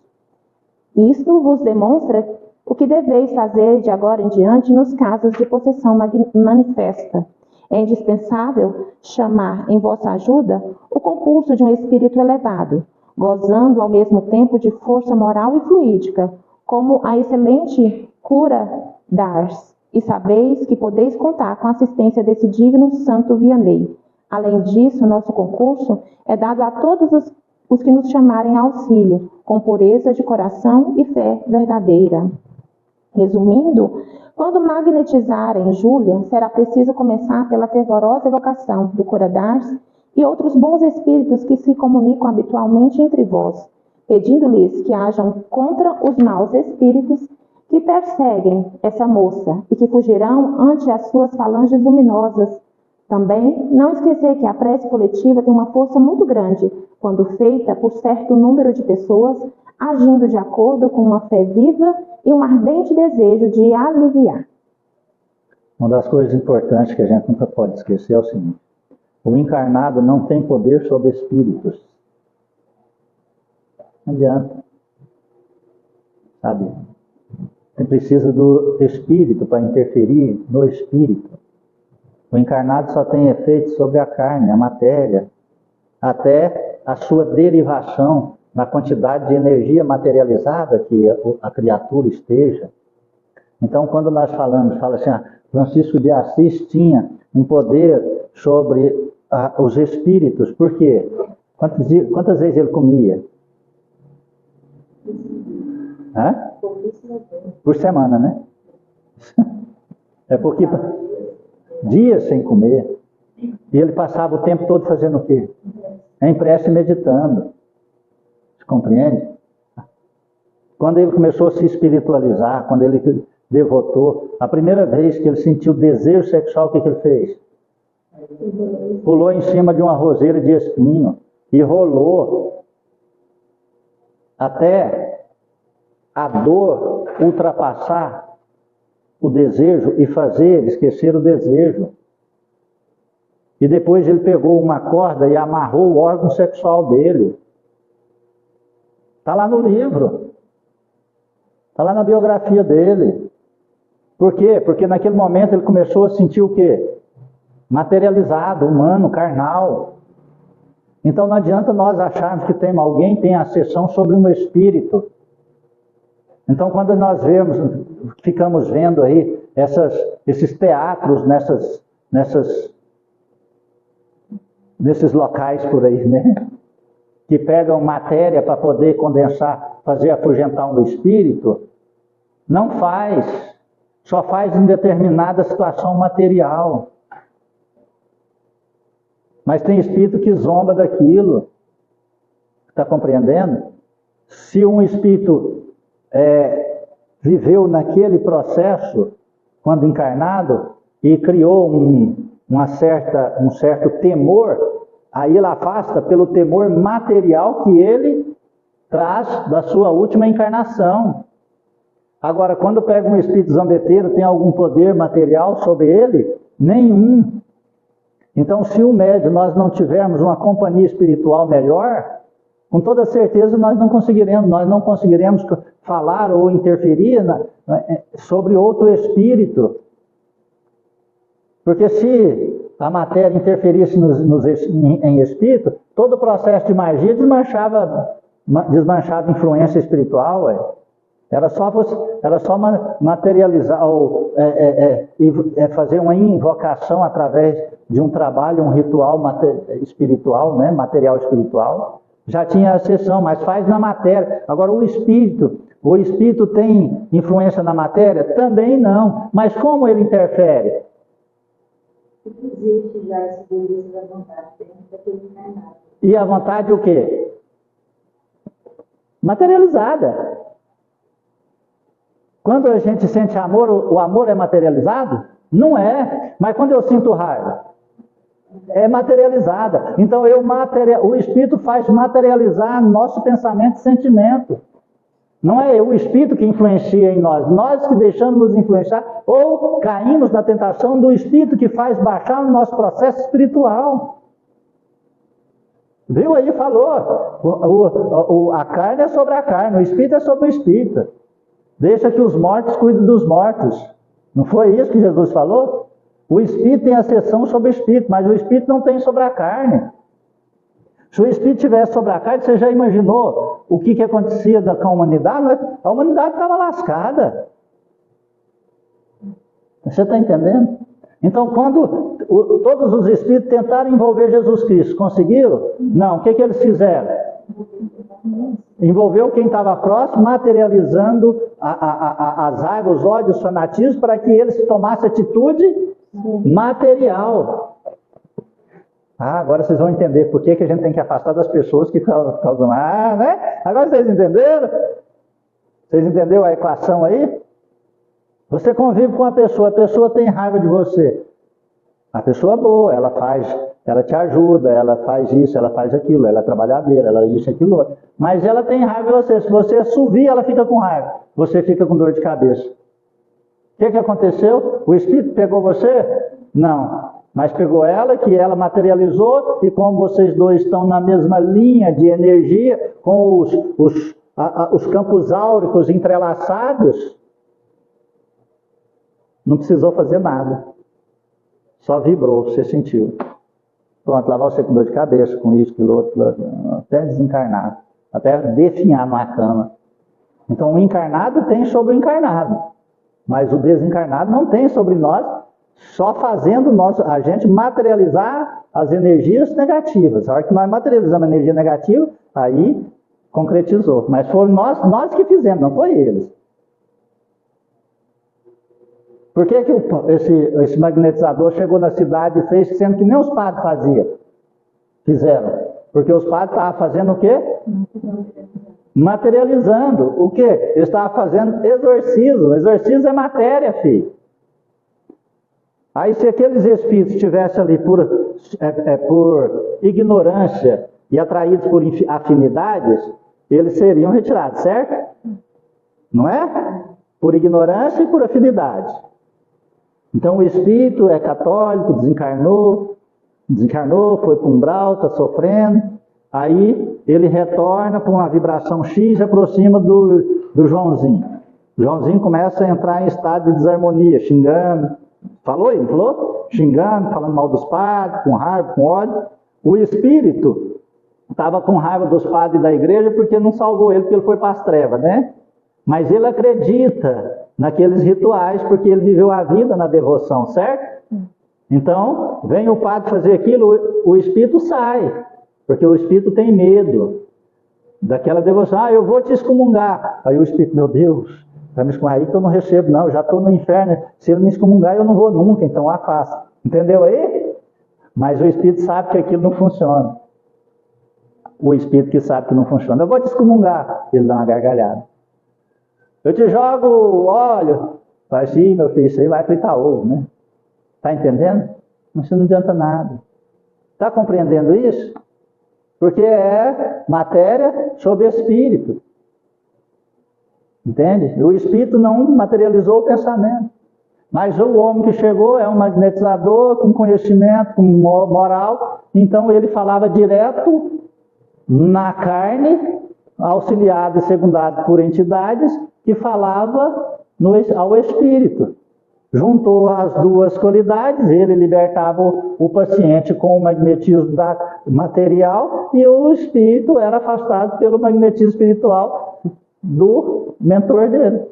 Isto vos demonstra o que deveis fazer de agora em diante nos casos de possessão manifesta. É indispensável chamar em vossa ajuda o concurso de um espírito elevado, gozando ao mesmo tempo de força moral e fluídica, como a excelente cura d'Ars, e sabeis que podeis contar com a assistência desse digno santo Vianney. Além disso, nosso concurso é dado a todos os que nos chamarem auxílio, com pureza de coração e fé verdadeira. Resumindo, quando magnetizarem Júlia, será preciso começar pela fervorosa evocação do cura d'Ars e outros bons espíritos que se comunicam habitualmente entre vós, pedindo-lhes que hajam contra os maus espíritos que perseguem essa moça e que fugirão ante as suas falanges luminosas. Também não esquecer que a prece coletiva tem uma força muito grande quando feita por certo número de pessoas agindo de acordo com uma fé viva e um ardente desejo de aliviar. Uma das coisas importantes que a gente nunca pode esquecer é o seguinte: o encarnado não tem poder sobre espíritos. Não adianta. Sabe? Você precisa do espírito para interferir no espírito. O encarnado só tem efeito sobre a carne, a matéria, até a sua derivação na quantidade de energia materializada que a criatura esteja. Então, quando nós fala assim, Francisco de Assis tinha um poder sobre os espíritos. Por quê? Quantas vezes ele comia? Por semana, né? É porque dias sem comer. E ele passava o tempo todo fazendo o quê? Em prece e meditando. Você compreende? Quando ele começou a se espiritualizar, quando ele devotou, a primeira vez que ele sentiu desejo sexual, o que ele fez? Pulou em cima de uma roseira de espinho e rolou até a dor ultrapassar o desejo e fazer ele esquecer o desejo. E depois ele pegou uma corda e amarrou o órgão sexual dele. Está lá no livro. Está lá na biografia dele. Por quê? Porque naquele momento ele começou a sentir o quê? Materializado, humano, carnal. Então não adianta nós acharmos que alguém tem acessão sobre um espírito. Então quando nós ficamos vendo aí esses teatros nessas nesses locais por aí, né? Que pegam matéria para poder condensar, fazer afugentar um espírito, não faz, só faz em determinada situação material. Mas tem espírito que zomba daquilo, está compreendendo? Se um espírito viveu naquele processo, quando encarnado, e criou um certo temor, aí ele afasta pelo temor material que ele traz da sua última encarnação. Agora, quando pega um espírito zombeteiro, tem algum poder material sobre ele? Nenhum. Então, se o médium, nós não tivermos uma companhia espiritual melhor, com toda certeza nós não conseguiremos falar ou interferir sobre outro espírito. Porque se a matéria interferisse em espírito, todo o processo de magia desmanchava influência espiritual. Era só materializar, ou fazer uma invocação através de um trabalho, um ritual espiritual, né? Material espiritual. Já tinha a sessão, mas faz na matéria. Agora o espírito tem influência na matéria? Também não. Mas como ele interfere? Existe já esse desejo da vontade, tem daquele encarnado. E a vontade o quê? Materializada. Quando a gente sente amor, o amor é materializado? Não é. Mas quando eu sinto raiva, é materializada. Então o Espírito faz materializar nosso pensamento e sentimento. Não é o Espírito que influencia em nós, nós que deixamos nos influenciar, ou caímos na tentação do Espírito que faz baixar o nosso processo espiritual. Viu aí, falou, a carne é sobre a carne, o Espírito é sobre o Espírito. Deixa que os mortos cuidem dos mortos. Não foi isso que Jesus falou? O Espírito tem ascensão sobre o Espírito, mas o Espírito não tem sobre a carne. Se o Espírito tivesse sobre a carne, você já imaginou o que acontecia com a humanidade? A humanidade estava lascada. Você está entendendo? Então, quando todos os Espíritos tentaram envolver Jesus Cristo, conseguiram? Não. O que eles fizeram? Envolveu quem estava próximo, materializando as águas, os ódios, os fanatismos, para que eles tomassem atitude material. Agora vocês vão entender por que a gente tem que afastar das pessoas que causam... né? Agora vocês entenderam? Vocês entenderam a equação aí? Você convive com a pessoa tem raiva de você. A pessoa é boa, ela te ajuda, ela faz isso, ela faz aquilo, ela é trabalhadeira, ela isso, aquilo outro. Mas ela tem raiva de você. Se você assovia, ela fica com raiva. Você fica com dor de cabeça. O que aconteceu? O Espírito pegou você? Não. Mas pegou ela, que ela materializou, e como vocês dois estão na mesma linha de energia, com os campos áuricos entrelaçados, não precisou fazer nada. Só vibrou, você sentiu. Pronto, lá vai você com dor de cabeça, com isso, com outro, até desencarnar, até definhar numa cama. Então o encarnado tem sobre o encarnado, mas o desencarnado não tem sobre nós, só fazendo a gente materializar as energias negativas. A hora que nós materializamos a energia negativa, aí concretizou. Mas foram nós que fizemos, não foi eles. Por que esse magnetizador chegou na cidade e fez, sendo que nem os padres fizeram? Porque os padres estavam fazendo o quê? Materializando. O quê? Eles estavam fazendo exorcismo. Exorcismo é matéria, filho. Aí se aqueles espíritos estivessem ali por ignorância e atraídos por afinidades, eles seriam retirados, certo? Não é? Por ignorância e por afinidade. Então o espírito é católico, desencarnou, foi para o umbral, está sofrendo, aí ele retorna para uma vibração X e aproxima do Joãozinho. O Joãozinho começa a entrar em estado de desarmonia, xingando. Falou ele? Falou? Xingando, falando mal dos padres, com raiva, com ódio. O espírito estava com raiva dos padres da igreja porque não salvou ele, porque ele foi para as trevas, né? Mas ele acredita naqueles rituais porque ele viveu a vida na devoção, certo? Então, vem o padre fazer aquilo, o espírito sai, porque o espírito tem medo daquela devoção. Eu vou te excomungar. Aí o espírito, meu Deus, vai me excomungar aí que eu não recebo, não, eu já estou no inferno. Se ele me excomungar, eu não vou nunca, então afasta. Entendeu aí? Mas o espírito sabe que aquilo não funciona. O espírito que sabe que não funciona. Eu vou te excomungar. Ele dá uma gargalhada. Eu te jogo óleo. Faz assim, meu filho, isso aí vai fritar ovo, né? Está entendendo? Mas isso não adianta nada. Está compreendendo isso? Porque é matéria sobre espírito. Entende? O espírito não materializou o pensamento. Mas o homem que chegou é um magnetizador, com conhecimento, com moral. Então ele falava direto na carne, auxiliado e secundado por entidades, que falava ao espírito. Juntou as duas qualidades, ele libertava o paciente com o magnetismo material e o espírito era afastado pelo magnetismo espiritual do mentor dele.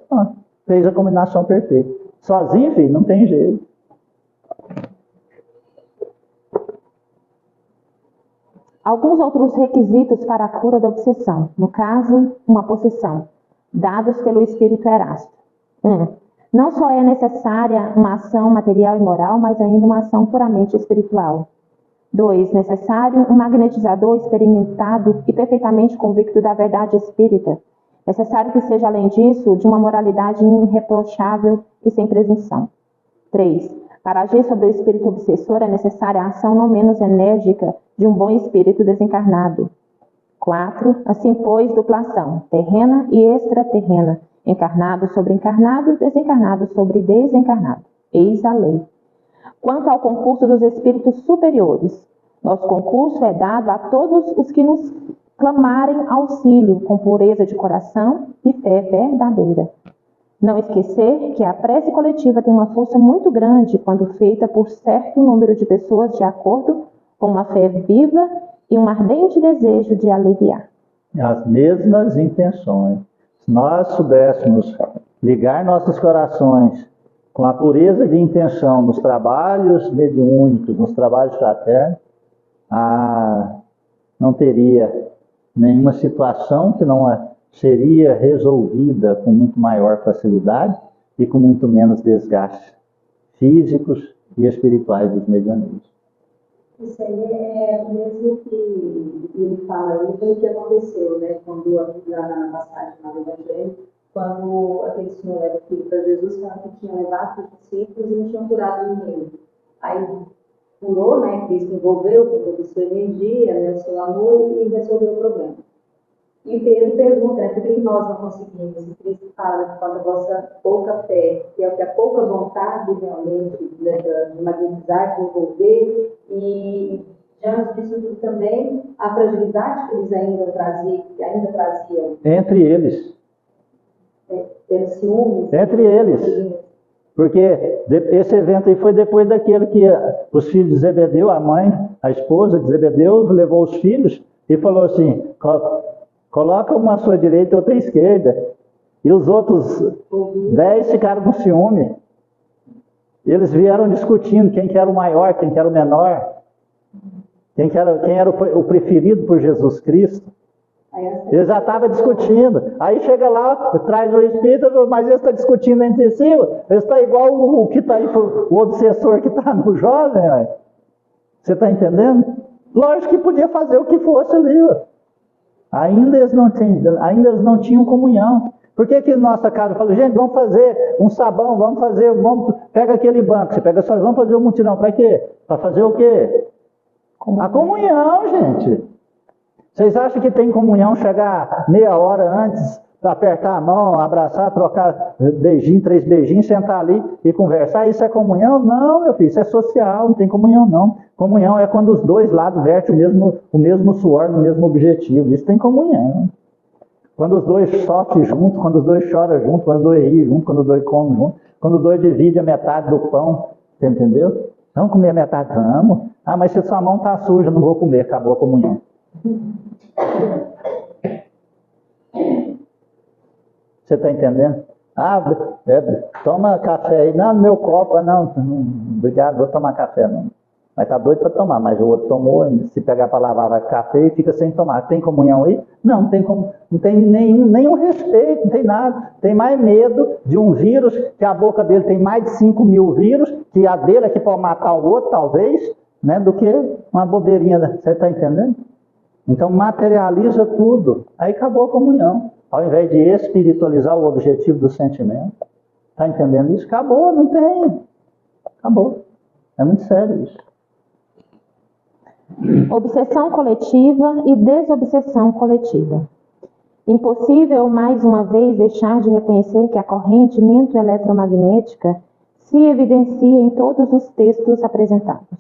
Fez a combinação perfeita. Sozinho, filho, não tem jeito. Alguns outros requisitos para a cura da obsessão. No caso, uma possessão, dados pelo espírito Erasto. 1. Não só é necessária uma ação material e moral, mas ainda uma ação puramente espiritual. 2. Necessário um magnetizador experimentado e perfeitamente convicto da verdade espírita. Necessário que seja, além disso, de uma moralidade irreprochável e sem presunção. 3. Para agir sobre o espírito obsessor é necessária a ação não menos enérgica de um bom espírito desencarnado. 4. Assim, pois, duplação, terrena e extraterrena, encarnado sobre encarnado, desencarnado sobre desencarnado. Eis a lei. Quanto ao concurso dos espíritos superiores, nosso concurso é dado a todos os que nos clamarem auxílio com pureza de coração e fé verdadeira. Não esquecer que a prece coletiva tem uma força muito grande quando feita por certo número de pessoas de acordo com uma fé viva e um ardente desejo de aliviar. As mesmas intenções. Se nós soubéssemos ligar nossos corações com a pureza de intenção nos trabalhos mediúnicos, nos trabalhos fraternos, não teria nenhuma situação que não seria resolvida com muito maior facilidade e com muito menos desgastes físicos e espirituais dos medianistas. Isso aí é o mesmo que ele fala aí, foi o que aconteceu, né? Quando lá na passagem lá do Evangelho, quando aquele senhor leva o filho para Jesus, falando que tinha levado os discípulos e não tinham curado ninguém. Aí curou, né? Cristo envolveu com toda a sua energia, né, o seu amor e resolveu o problema. E Pedro pergunta, né, por que nós não conseguimos? E Cristo fala que quando a vossa pouca fé, que é o que a pouca vontade realmente de magnetizar, de envolver, e diante disso tudo também, a fragilidade que eles ainda traziam. Entre eles. Pelos ciúmes. Entre eles. Porque esse evento aí foi depois daquele que os filhos de Zebedeu, a mãe, a esposa de Zebedeu, levou os filhos e falou assim, coloca uma à sua direita e outra à esquerda. E os outros 10 ficaram com ciúme. Eles vieram discutindo quem que era o maior, quem que era o menor. Quem era o preferido por Jesus Cristo. Eles já estavam discutindo. Aí chega lá, traz o espírito, mas eles estão discutindo entre si. Eles estão igual o que está aí, o obsessor que está no jovem. Véio. Você está entendendo? Lógico que podia fazer o que fosse ali. Véio. Ainda eles não tinham comunhão. Por que nossa casa fala, gente, vamos fazer um sabão, pega aquele banco, você pega só, vamos fazer um mutirão. Para quê? Para fazer o quê? A comunhão, gente. Vocês acham que tem comunhão chegar meia hora antes, apertar a mão, abraçar, trocar beijinho, 3 beijinhos, sentar ali e conversar? Isso é comunhão? Não, meu filho, isso é social, não tem comunhão não. Comunhão é quando os dois lados vertem o mesmo suor no mesmo objetivo. Isso tem comunhão. Quando os dois sofrem juntos, quando os dois choram juntos, quando os dois riem juntos, quando os dois comem juntos, quando os dois dividem a metade do pão, você entendeu? Vamos comer a metade? Vamos. Ah, mas se sua mão está suja, não vou comer, acabou a comunhão. Você está entendendo? Toma café aí. Não, no meu copo. Não obrigado, vou tomar café não. Mas tá doido para tomar, mas o outro tomou, se pegar para lavar vai ficar feio e fica sem tomar. Tem comunhão aí? Não, não tem nenhum respeito, não tem nada. Tem mais medo de um vírus, que a boca dele tem mais de 5.000 vírus, que a dele é que pode matar o outro, talvez, né, do que uma bobeirinha. Você está entendendo? Então materializa tudo. Aí acabou a comunhão. Ao invés de espiritualizar o objetivo do sentimento. Está entendendo isso? Acabou, não tem. Acabou. É muito sério isso. Obsessão coletiva e desobsessão coletiva. Impossível, mais uma vez, deixar de reconhecer que a corrente mento-eletromagnética se evidencia em todos os textos apresentados.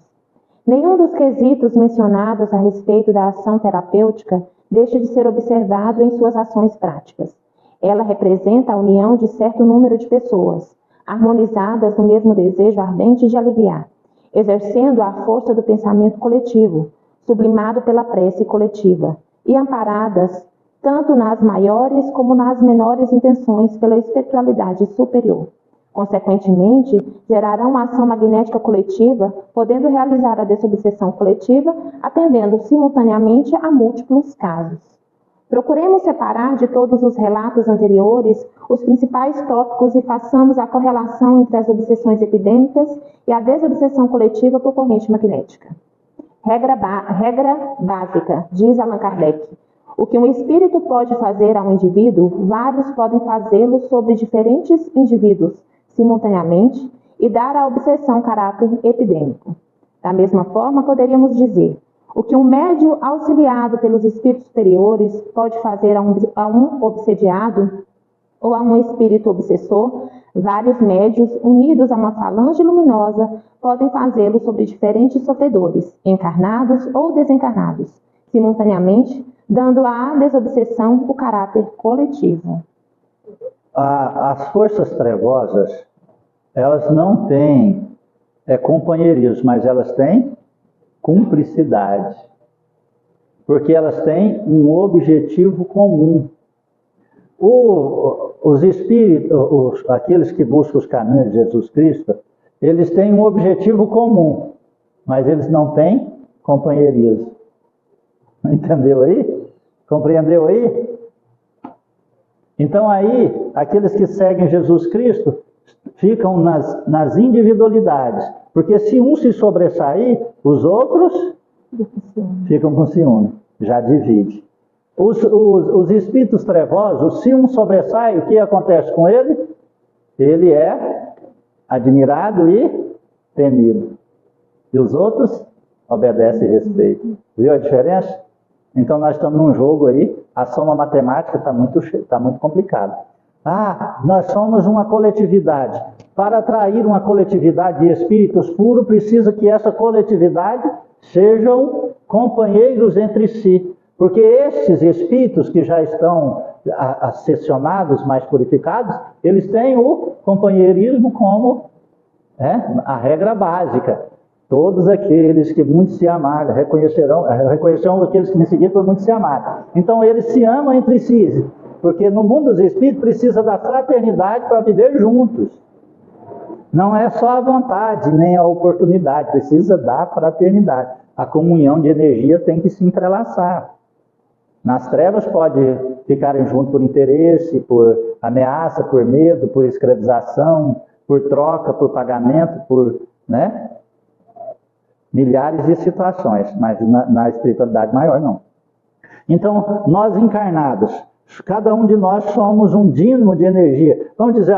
Nenhum dos quesitos mencionados a respeito da ação terapêutica deixa de ser observado em suas ações práticas. Ela representa a união de certo número de pessoas, harmonizadas no mesmo desejo ardente de aliviar, exercendo a força do pensamento coletivo, sublimado pela prece coletiva, e amparadas tanto nas maiores como nas menores intenções pela espiritualidade superior. Consequentemente, gerarão a ação magnética coletiva, podendo realizar a desobsessão coletiva, atendendo simultaneamente a múltiplos casos. Procuremos separar de todos os relatos anteriores os principais tópicos e façamos a correlação entre as obsessões epidêmicas e a desobsessão coletiva por corrente magnética. Regra básica, diz Allan Kardec. O que um espírito pode fazer a um indivíduo, vários podem fazê-lo sobre diferentes indivíduos simultaneamente e dar à obsessão caráter epidêmico. Da mesma forma, poderíamos dizer, o que um médium auxiliado pelos espíritos superiores pode fazer a um obsediado ou a um espírito obsessor, vários médios unidos a uma falange luminosa podem fazê-lo sobre diferentes sofredores, encarnados ou desencarnados, simultaneamente, dando à desobsessão o caráter coletivo. As forças trevosas, elas não têm companheirismo, mas elas têm cumplicidade. Porque elas têm um objetivo comum. Os espíritos, aqueles que buscam os caminhos de Jesus Cristo, eles têm um objetivo comum, mas eles não têm companheirismo. Entendeu aí? Compreendeu aí? Então aí, aqueles que seguem Jesus Cristo ficam nas individualidades. Porque se um se sobressair, os outros ficam com ciúme. Já divide. Os espíritos trevosos, se um sobressai, o que acontece com ele? Ele é admirado e temido. E os outros obedecem e respeitam. Viu a diferença? Então nós estamos num jogo aí, a soma matemática está muito complicada. Nós somos uma coletividade. Para atrair uma coletividade de espíritos puros, precisa que essa coletividade sejam companheiros entre si. Porque esses espíritos que já estão ascensionados, mais purificados, eles têm o companheirismo como a regra básica. Todos aqueles que muito se amaram, reconhecerão aqueles que me seguiram por muito se amaram. Então eles se amam entre si, porque no mundo dos espíritos precisa da fraternidade para viver juntos. Não é só a vontade, nem a oportunidade, precisa da fraternidade. A comunhão de energia tem que se entrelaçar. Nas trevas pode ficarem juntos por interesse, por ameaça, por medo, por escravização, por troca, por pagamento, por milhares de situações, mas na espiritualidade maior não. Então, nós encarnados, cada um de nós somos um dínamo de energia. Vamos dizer,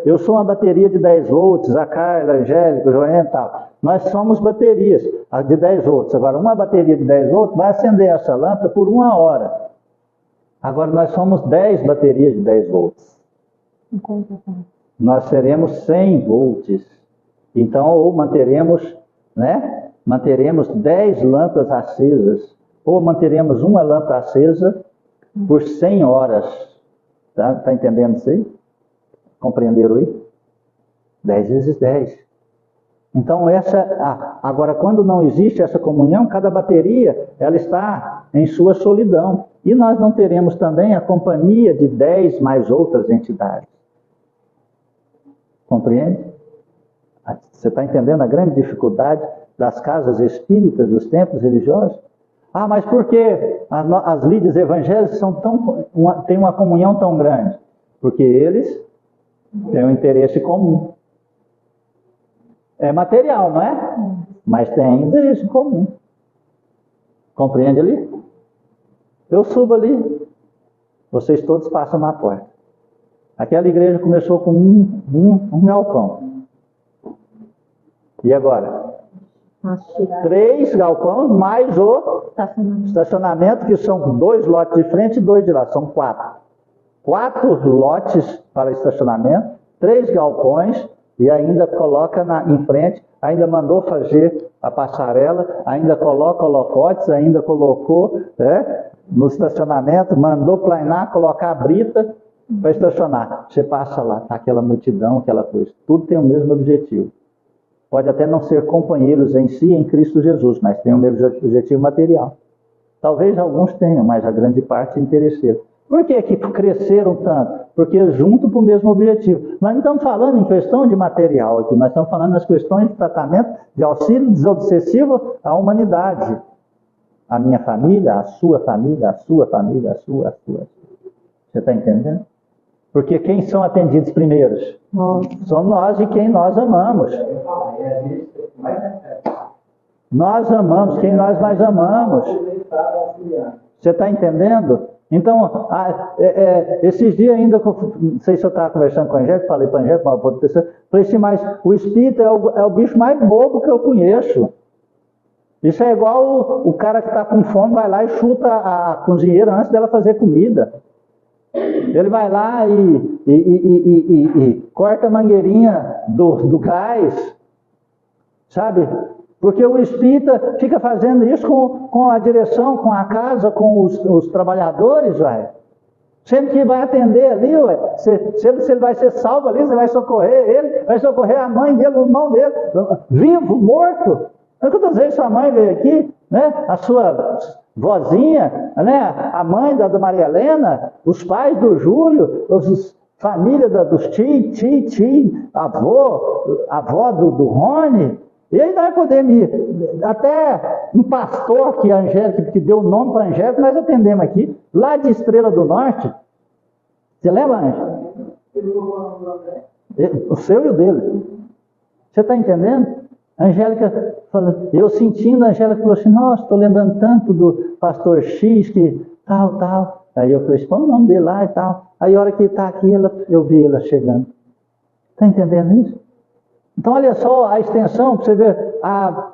eu sou uma bateria de 10 volts, a Carla, a Angélica, o Joana e tal. Nós somos baterias de 10 volts. Agora, uma bateria de 10 volts vai acender essa lâmpada por 1 hora. Agora, nós somos 10 baterias de 10 volts. Nós seremos 100 volts. Então, ou manteremos 10 lâmpadas acesas, ou manteremos uma lâmpada acesa por 100 horas. Tá entendendo isso aí? Compreenderam aí? 10 vezes 10. Então, agora, quando não existe essa comunhão, cada bateria, ela está em sua solidão. E nós não teremos também a companhia de 10 mais outras entidades. Compreende? Você está entendendo a grande dificuldade das casas espíritas, dos templos religiosos? Ah, mas por que as líderes evangélicas têm uma comunhão tão grande? Porque eles têm um interesse comum. É material, não é? Mas tem interesse comum. Compreende ali? Eu subo ali, vocês todos passam na porta. Aquela igreja começou com um galpão. E agora? 3 galpões mais o estacionamento, que são 2 lotes de frente e 2 de lá, são 4. 4 lotes para estacionamento, 3 galpões, e ainda coloca em frente, ainda mandou fazer a passarela, ainda coloca holofotes, ainda colocou no estacionamento, mandou planar, colocar a brita para estacionar. Você passa lá, tá aquela multidão, aquela coisa, tudo tem o mesmo objetivo. Pode até não ser companheiros em si, em Cristo Jesus, mas tem o mesmo objetivo material. Talvez alguns tenham, mas a grande parte é interesseira. Por que cresceram tanto? Porque junto para o mesmo objetivo. Nós não estamos falando em questão de material aqui, nós estamos falando nas questões de tratamento, de auxílio desobsessivo à humanidade. A minha família, a sua família, a sua família, a sua. Você está entendendo? Porque quem são atendidos primeiros? Somos nós e quem nós amamos. Nós amamos quem nós mais amamos. Você está entendendo? Então, esses dias ainda, não sei se eu estava conversando com a Angélica, falei para a Angélica, uma outra pessoa, falei assim, mas o espírito é o bicho mais bobo que eu conheço. Isso é igual o cara que está com fome, vai lá e chuta a cozinheira antes dela fazer comida. Ele vai lá e corta a mangueirinha do gás, sabe? Porque o espírita fica fazendo isso com a direção, com a casa, com os trabalhadores, ué. Sempre que vai atender ali, ué, se ele vai ser salvo ali, você vai socorrer ele, vai socorrer a mãe dele, o irmão dele, vivo, morto. Quantas vezes sua mãe veio aqui, né? A sua vozinha, né? A mãe da Maria Helena, os pais do Júlio, família dos tio, avó do Rony. E aí vai poder até um pastor que a Angélica, que deu o nome para a Angélica, nós atendemos aqui, lá de Estrela do Norte. Você lembra, Angélica? O seu e o dele. Você está entendendo? A Angélica falou, eu sentindo, a Angélica falou assim, nossa, estou lembrando tanto do pastor X, que tal. Aí eu falei, põe o nome dele lá e tal. Aí a hora que está aqui, eu vi ela chegando. Está entendendo isso? Então, olha só a extensão, para você ver, há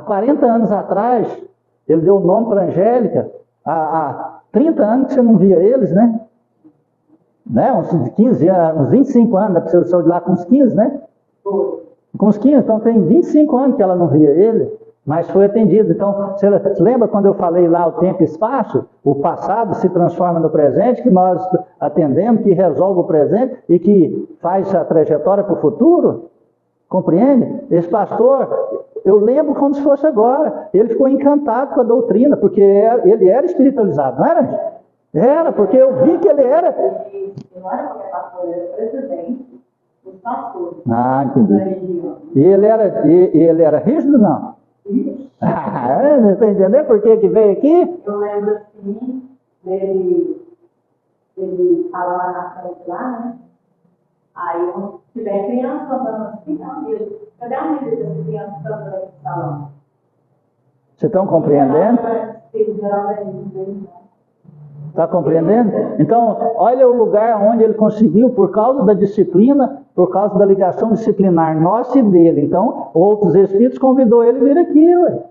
40 anos atrás, ele deu o nome para a Angélica, há 30 anos que você não via eles, né? Uns 15 anos, uns 25 anos, a pessoa saiu de lá com uns 15, né? Com uns 15, então tem 25 anos que ela não via ele, mas foi atendido. Então, você lembra quando eu falei lá o tempo e espaço? O passado se transforma no presente, que nós atendemos, que resolve o presente e que faz a trajetória para o futuro? Compreende? Esse pastor, eu lembro como se fosse agora, ele ficou encantado com a doutrina, porque ele era espiritualizado, não era? Era, porque eu vi que ele era... Não era qualquer pastor, ele era presidente dos pastores. Ah, entendi. E ele era rígido, não? Não está entendendo por que veio aqui? Eu lembro assim, dele falar lá na frente lá, né? Aí, se tiver criança andando assim, cadê a medida dessa criança andando aqui no salão? Vocês estão compreendendo? Está compreendendo? Então, olha o lugar onde ele conseguiu, por causa da disciplina, por causa da ligação disciplinar nossa e dele. Então, outros espíritos convidou ele a vir aqui, ué.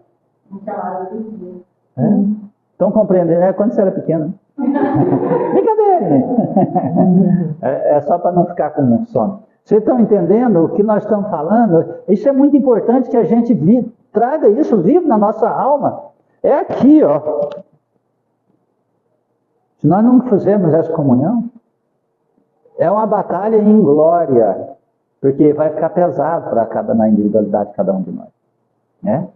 Estão compreendendo? É quando você era pequeno. Brincadeira! É só para não ficar com um sono. Vocês estão entendendo o que nós estamos falando? Isso é muito importante que a gente traga isso vivo na nossa alma. É aqui, ó. Se nós não fizermos essa comunhão, é uma batalha em glória, porque vai ficar pesado na individualidade de cada um de nós, né?